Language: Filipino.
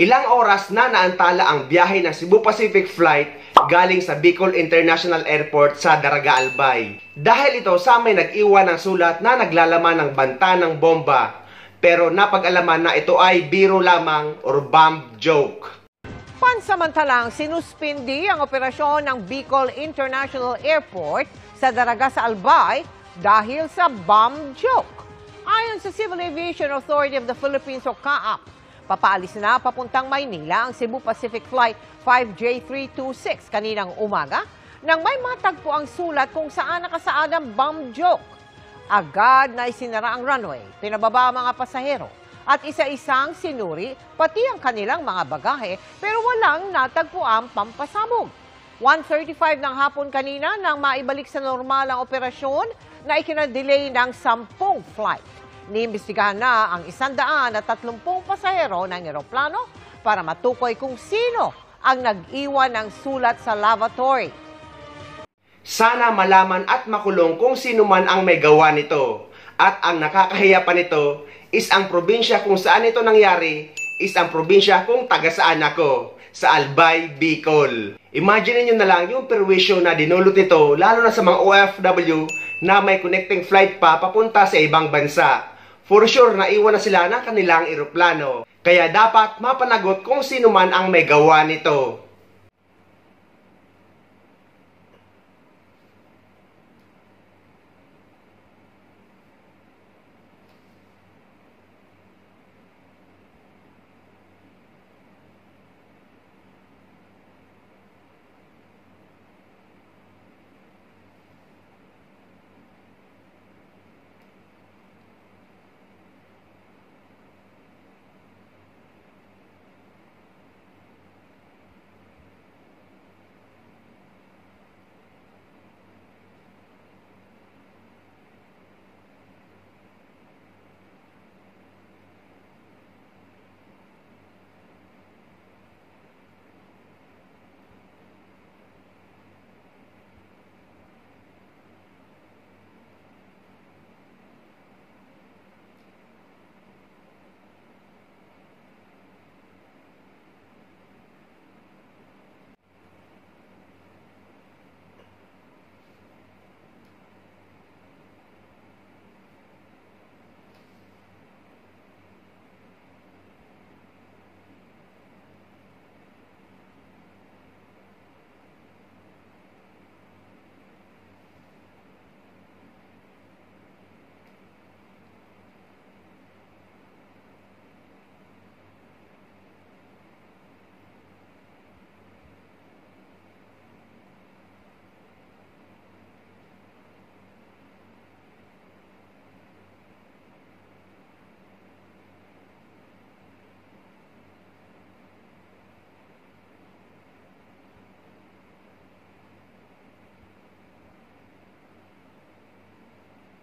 Ilang oras na naantala ang biyahe ng Cebu Pacific Flight galing sa Bicol International Airport sa Daraga Albay. Dahil ito sa may nag-iwan ng sulat na naglalaman ng banta ng bomba. Pero napag-alaman na ito ay biro lamang or bomb joke. Pansamantalang sinuspindi ang operasyon ng Bicol International Airport sa Daraga sa Albay dahil sa bomb joke. Ayon sa Civil Aviation Authority of the Philippines o CAAP, papaalis na papuntang Maynila ang Cebu Pacific Flight 5J326 kaninang umaga nang may matagpo ang sulat kung saan nakasaad ang bomb joke. Agad na isinara ang runway, pinababa ang mga pasahero at isa-isang sinuri pati ang kanilang mga bagahe pero walang natagpuang pampasabog. 1:35 ng hapon kanina nang maibalik sa normal ang operasyon na ikinadelay ng 10 flight. Niimbestigahan na ang 130 pasahero ng eroplano para matukoy kung sino ang nag-iwan ng sulat sa lavatory. Sana malaman at makulong kung sino man ang may gawa nito. At ang nakakahiya pa nito is ang probinsya kung saan ito nangyari is ang probinsya kung taga saan ako, sa Albay, Bicol. Imagine niyo na lang yung perwisyo na dinulot nito lalo na sa mga OFW na may connecting flight pa papunta sa ibang bansa. For sure, naiwan na sila ng kanilang eroplano. Kaya dapat mapanagot kung sino man ang may gawa nito.